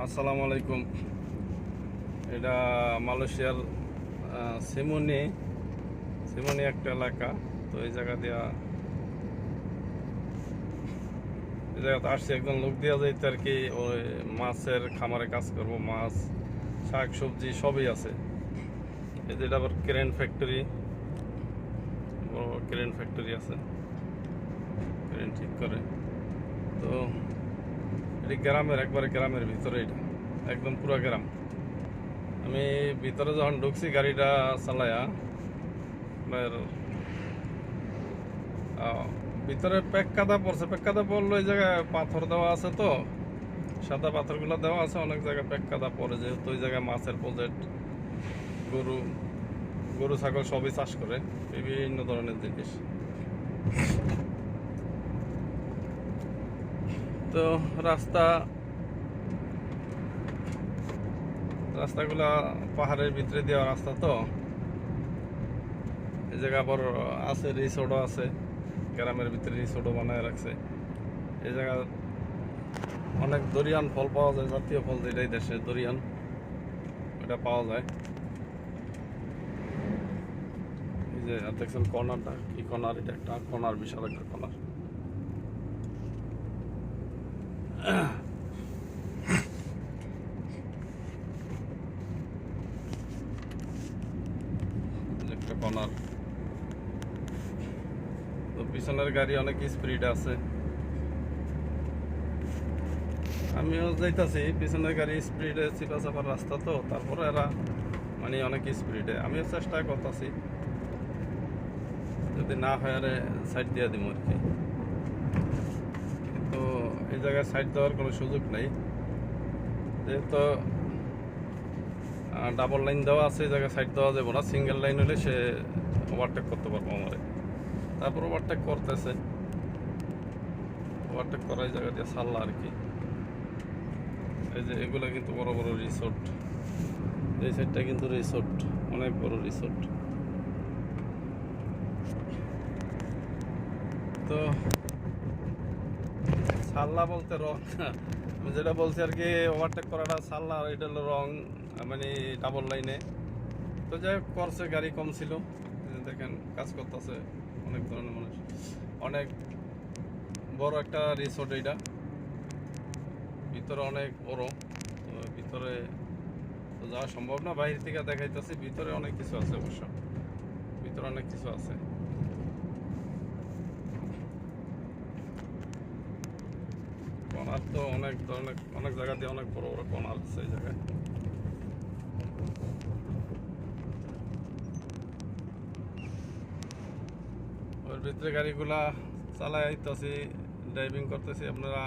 আসসালামু আলাইকুম। এটা মালয়েশিয়ার সিমুনি সিমুনি একটা এলাকা। তো এই জায়গাতে আসছি, একজন লোক দিয়া যাইতে আর কি। ওই মাছের খামারে কাজ করব, মাছ শাক সবজি সবই আছে। এই যেটা আবার ক্রেন ফ্যাক্টরি, বড় ক্রেন ফ্যাক্টরি আছে, ক্রেন ঠিক করে। তো এটি গ্রামের, একবারে গ্রামের ভিতরে, এটা একদম পুরো গ্রাম। আমি ভিতরে যখন ঢুকছি গাড়িটা চালায়া, আপনার ভিতরে পেক কাদা পড়ছে। পেক কাদা পড়লো, এই জায়গায় পাথর দেওয়া আছে, তো সাদা পাথরগুলো দেওয়া আছে। অনেক জায়গায় পেক কাদা পড়ে, যেহেতু ওই জায়গায় মাছের প্রজেক্ট, গরু গরু ছাগল সবই চাষ করে, বিভিন্ন ধরনের জিনিস। তো রাস্তাগুলা পাহাড়ের ভিতরে দেওয়া রাস্তা, তো এই জায়গা আবার আছে, রিসোর্টও আছে, গ্রামের ভিতরে রিসোর্টও বানায় রাখছে। এই জায়গা অনেক দরিয়ান ফল পাওয়া যায়, জাতীয় ফল যেটাই দেশে দরিয়ান, এটা পাওয়া যায়। এই যে দেখছেন কর্নারটা, কি কর্নার, এটা একটা কর্নার, বিশাল একটা কর্নার। একটা কর্নার। তো পিছনের গাড়ি অনেক স্পিড আছে, আমিও যাইতাছি পিছনের গাড়ি স্পিডে, চিপা চাপার রাস্তা, তো তারপরে এরা মানে অনেক স্পিডে। আমিও চেষ্টা করতেছি, যদি না হয় আরে সাইড দিয়ে দিব আর কি। কিন্তু এই জায়গায় সাইড দেওয়ার কোনো সুযোগ নেই, যেহেতু ডাবল লাইন দেওয়া আছে। এই জায়গায় সাইড দেওয়া যাবে না, সিঙ্গেল লাইন হলে সে ওভারটেক করতে পারবো আমারে। তারপর ওভারটেক করতেছে, ওভারটেক করা এই জায়গা দিয়ে ছাড়লা আর কি। এই যে এগুলো কিন্তু বড় বড় রিসোর্ট, এই সাইডটা কিন্তু রিসোর্ট, অনেক বড় রিসোর্ট। তো সাল্লা বলতে রং, আমি যেটা বলছি আর কি, ওভারটেক করাটা সাল্লা, আর এটা হলো রং, মানে ডাবল লাইনে। তো যাই হোক, করছে, গাড়ি কম ছিল, দেখেন কাজ করতেছে অনেক ধরনের মানুষ। অনেক বড় একটা রিসোর্ট এইটা, ভিতরে অনেক বড়। তো ভিতরে তো যাওয়া সম্ভব না, বাইরে থেকে দেখাইতেছি। ভিতরে অনেক কিছু আছে, অবশ্য ভিতরে অনেক কিছু আছে। কর্নার তো অনেক ধরনের, অনেক জায়গা দিয়ে অনেক বড় বড় কর্নার আছে এই জায়গায়। ওর ভিতরে গাড়িগুলা চালাই আইতেছি, ড্রাইভিং করতেছি। আপনারা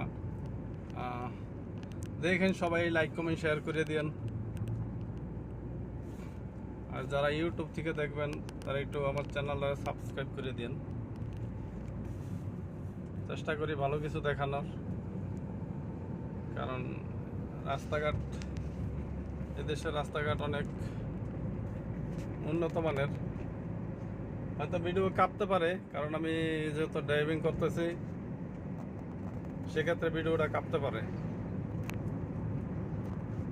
দেখেন, সবাই লাইক কমেন্ট শেয়ার করে দিন। আর যারা ইউটিউব থেকে দেখবেন, তারা একটু আমার চ্যানেলটা সাবস্ক্রাইব করে দিন। চেষ্টা করি ভালো কিছু দেখানোর, কারণ রাস্তাঘাট, এদেশের রাস্তাঘাট অনেক উন্নত মানের। হয়তো ভিডিও কাঁপতে পারে, কারণ আমি যেহেতু ড্রাইভিং করতেছি, সেক্ষেত্রে ভিডিওটা কাঁপতে পারে।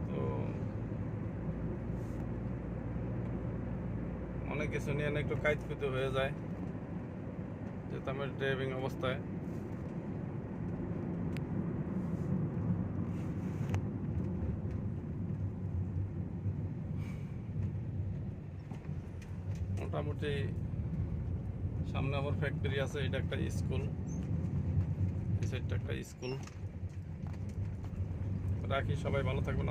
তো অনেক কিছু নিয়ে একটু কাইতকুতি হয়ে যায়, যেহেতু আমি ড্রাইভিং অবস্থায়। মোটামুটি সামনে আমার ফ্যাক্টরি আছে, এটা একটা স্কুল, এই সাইডটা একটা স্কুল। রাখি, সবাই ভালো থাকবেন।